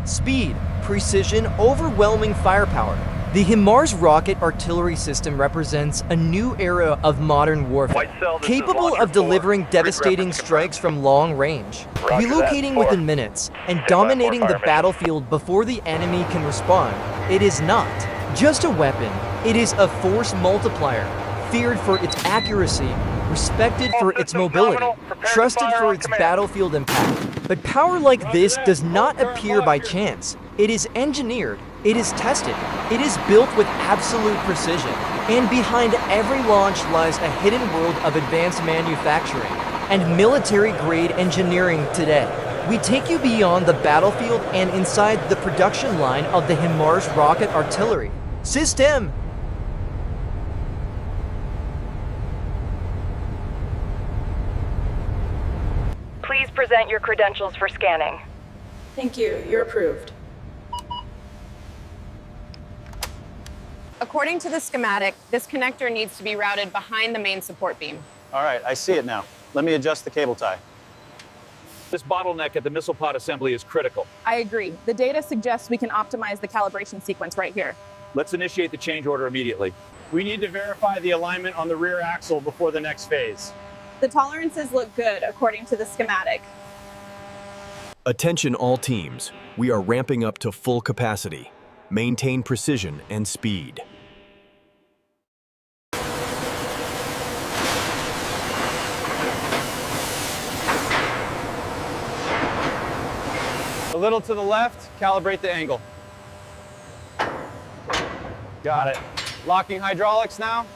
Speed, precision, overwhelming firepower. The HIMARS Rocket Artillery System represents a new era of modern warfare, capable of delivering devastating strikes from long range, relocating within minutes, and dominating the battlefield before the enemy can respond. It is not just a weapon, it is a force multiplier, feared for its accuracy, respected for its mobility, trusted for its battlefield impact. But power like this does not appear by chance. It is engineered, it is tested, it is built with absolute precision. And behind every launch lies a hidden world of advanced manufacturing and military-grade engineering today. We take you beyond the battlefield and inside the production line of the HIMARS Rocket Artillery System. Please present your credentials for scanning. Thank you. You're approved. According to the schematic, this connector needs to be routed behind the main support beam. All right, I see it now. Let me adjust the cable tie. This bottleneck at the missile pod assembly is critical. I agree. The data suggests we can optimize the calibration sequence right here. Let's initiate the change order immediately. We need to verify the alignment on the rear axle before the next phase. The tolerances look good according to the schematic. Attention all teams. We are ramping up to full capacity. Maintain precision and speed. A little to the left, calibrate the angle. Got it. Locking hydraulics now.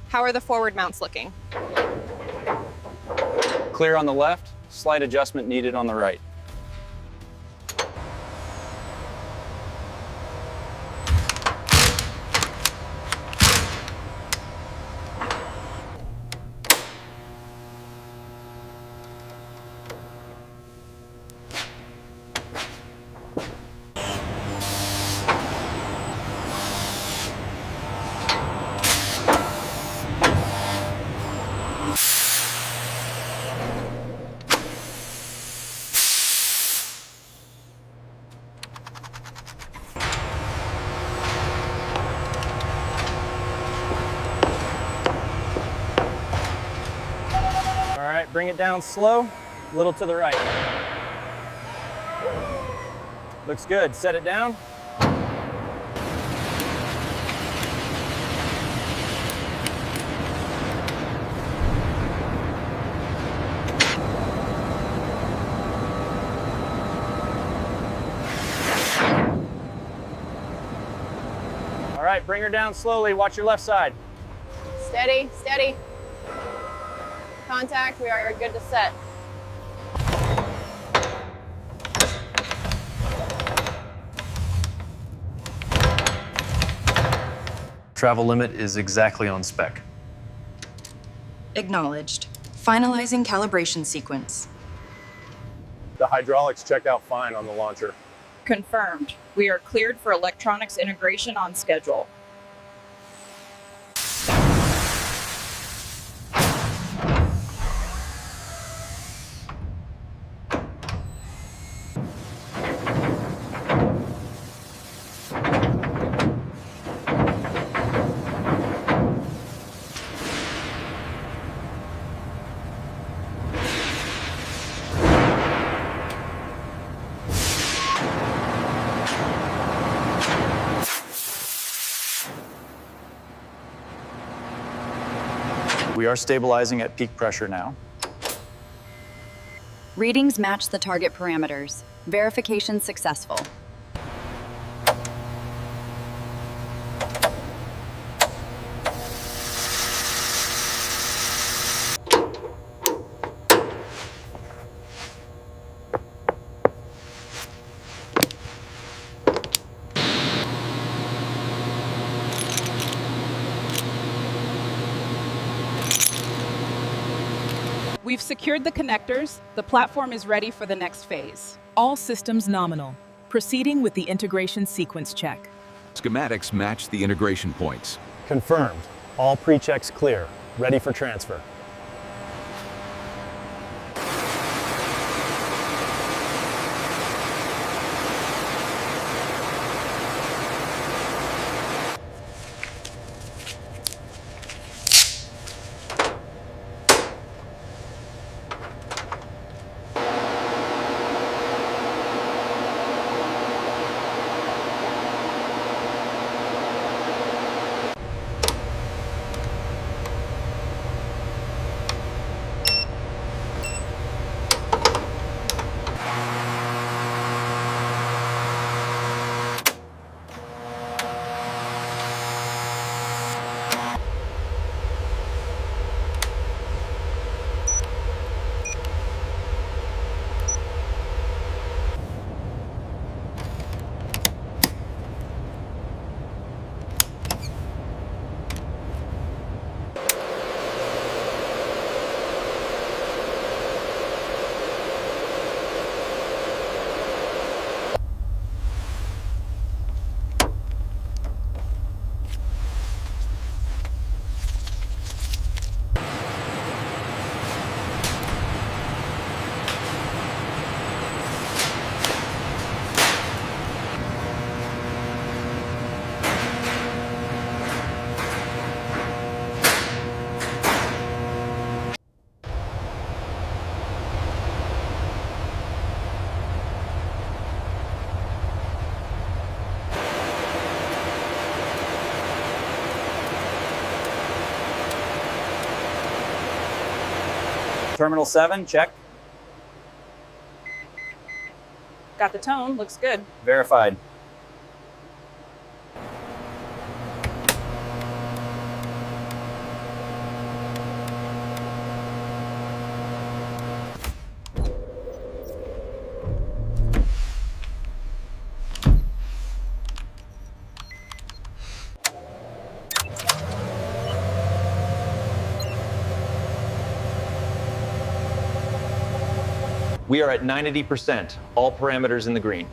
How are the forward mounts looking? Clear on the left, slight adjustment needed on the right. All right, bring it down slow, a little to the right. Looks good, set it down. All right, bring her down slowly, watch your left side. Steady, steady. Contact, we are good to set. Travel limit is exactly on spec. Acknowledged. Finalizing calibration sequence. The hydraulics checked out fine on the launcher. Confirmed. We are cleared for electronics integration on schedule. We are stabilizing at peak pressure now. Readings match the target parameters. Verification successful. We've secured the connectors. The platform is ready for the next phase. All systems nominal. Proceeding with the integration sequence check. Schematics match the integration points. Confirmed. All pre-checks clear. Ready for transfer. Terminal 7, check. Got the tone, looks good. Verified. We are at 90%, all parameters in the green.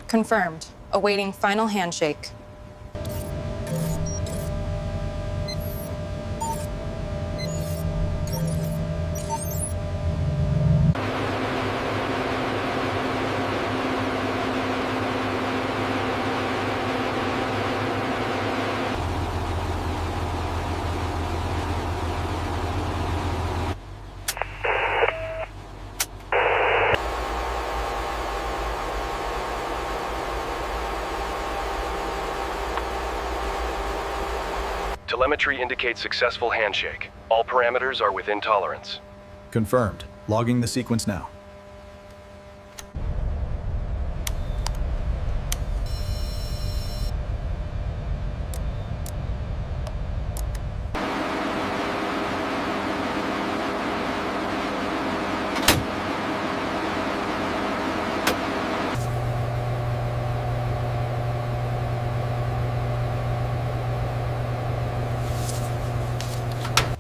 Confirmed. Awaiting final handshake. Telemetry indicates successful handshake. All parameters are within tolerance. Confirmed. Logging the sequence now.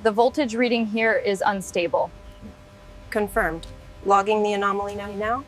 The voltage reading here is unstable. Confirmed. Logging the anomaly now.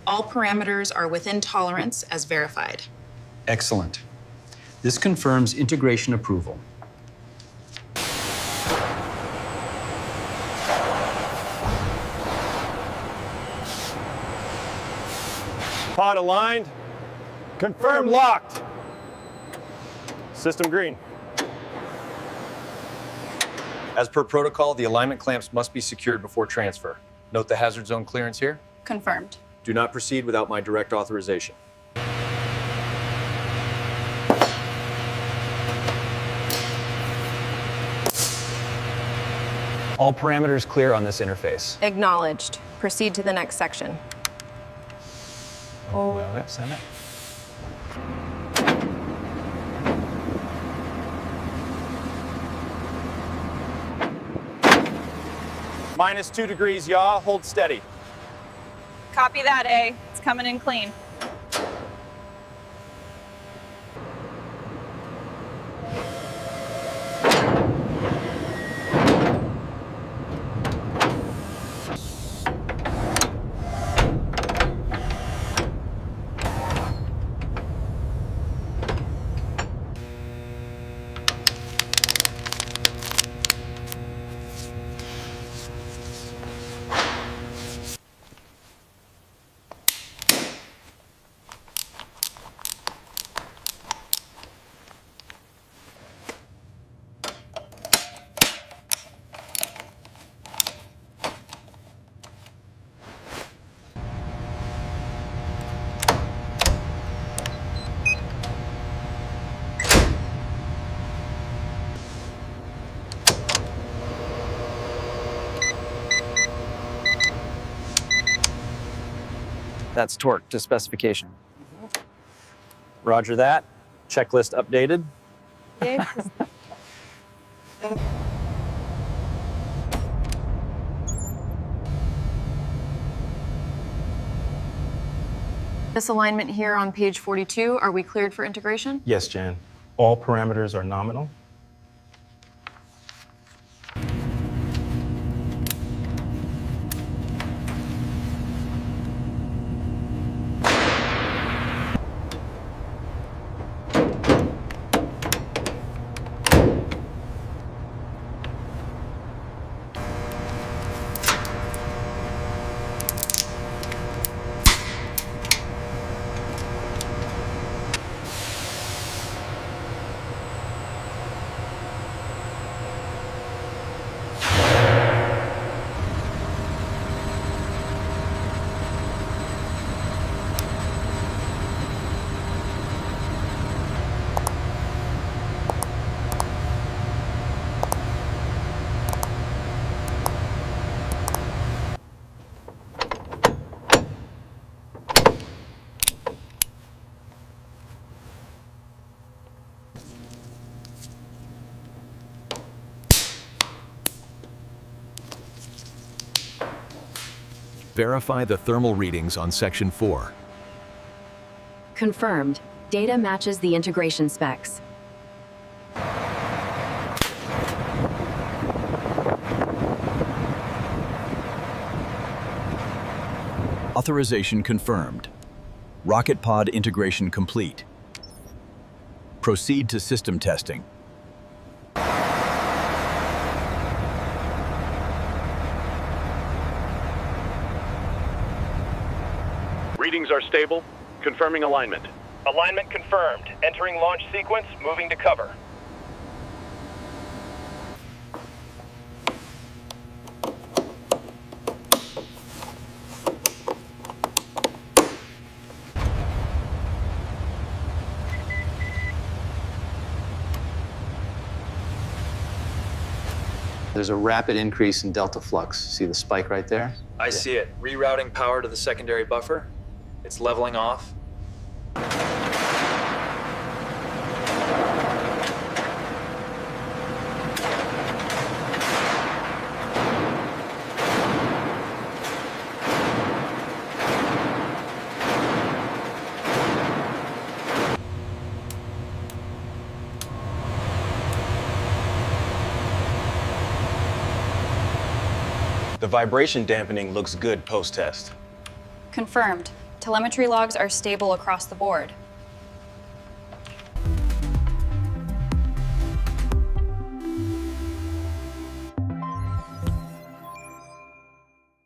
All parameters are within tolerance as verified. Excellent. This confirms integration approval. Pod aligned. Confirmed locked. System green. As per protocol, the alignment clamps must be secured before transfer. Note the hazard zone clearance here. Confirmed. Do not proceed without my direct authorization. All parameters clear on this interface. Acknowledged. Proceed to the next section. Oh, well, that's in it. -2 degrees, yaw. Hold steady. Copy that, A. It's coming in clean. That's torque to specification. Roger that. Checklist updated. This alignment here on page 42, are we cleared for integration? Yes, Jan. All parameters are nominal. Verify the thermal readings on Section 4. Confirmed. Data matches the integration specs. Authorization confirmed. Rocket pod integration complete. Proceed to system testing. Readings are stable. Confirming alignment. Alignment confirmed. Entering launch sequence, moving to cover. There's a rapid increase in delta flux. See the spike right there? I see it. Rerouting power to the secondary buffer. It's leveling off. The vibration dampening looks good post-test. Confirmed. Telemetry logs are stable across the board.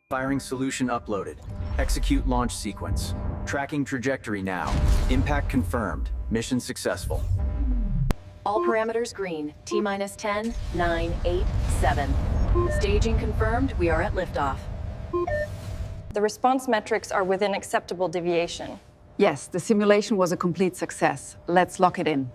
Firing solution uploaded. Execute launch sequence. Tracking trajectory now. Impact confirmed. Mission successful. All parameters green. T-minus 10, 9, 8, 7. Staging confirmed. We are at liftoff. The response metrics are within acceptable deviation. Yes, the simulation was a complete success. Let's lock it in.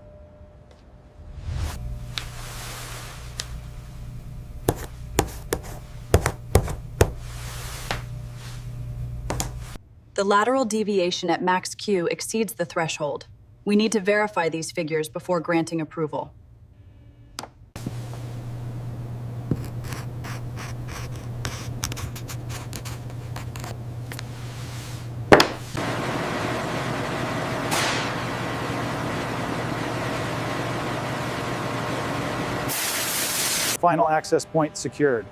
The lateral deviation at max Q exceeds the threshold. We need to verify these figures before granting approval. Final access point secured.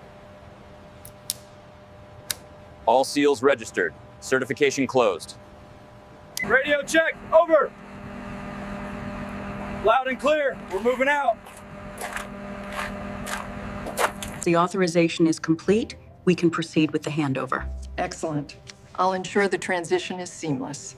All seals registered. Certification closed. Radio check, over. Loud and clear, we're moving out. The authorization is complete. We can proceed with the handover. Excellent. I'll ensure the transition is seamless.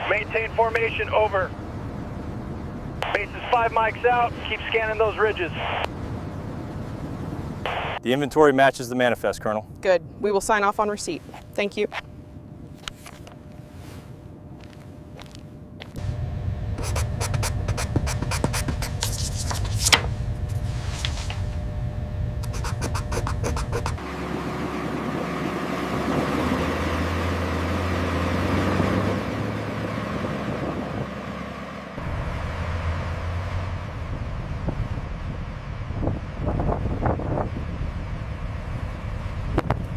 Maintain formation, over. Base is 5 mics out. Keep scanning those ridges. The inventory matches the manifest, Colonel. Good. We will sign off on receipt. Thank you.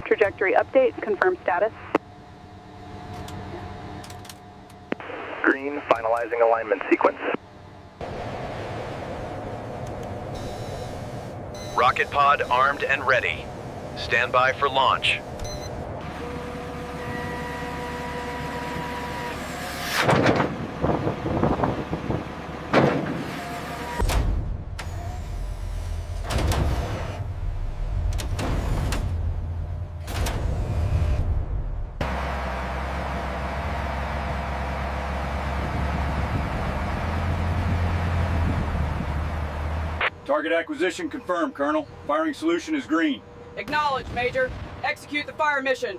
Trajectory update, confirm status. Green, finalizing alignment sequence. Rocket pod armed and ready. Stand by for launch. Target acquisition confirmed, Colonel. Firing solution is green. Acknowledge, Major. Execute the fire mission.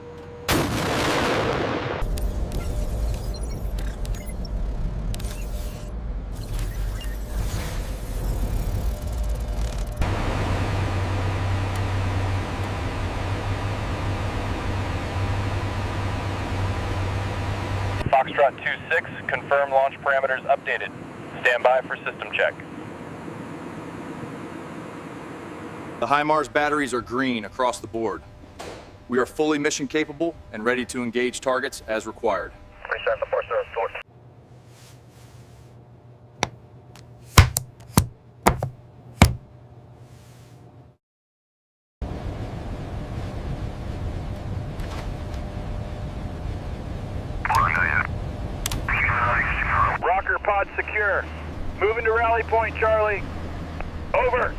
Foxtrot 2-6, confirm launch parameters updated. Stand by for system check. The HIMARS batteries are green across the board. We are fully mission capable and ready to engage targets as required. Reset the force source. Rocker pod secure. Moving to rally point, Charlie. Over.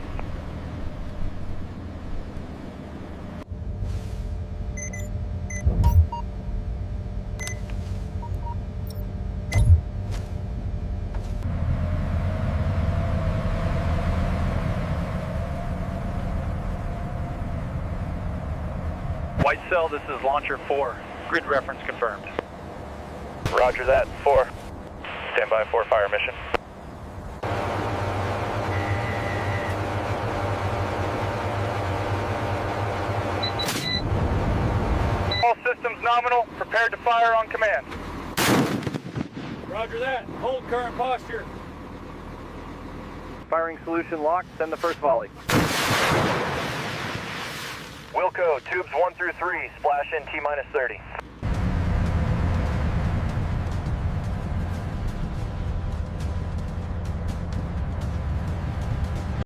White cell, this is launcher 4. Grid reference confirmed. Roger that, 4. Stand by for fire mission. All systems nominal, prepared to fire on command. Roger that, hold current posture. Firing solution locked, send the first volley. Wilco, tubes 1 through 3, splash in T-minus 30.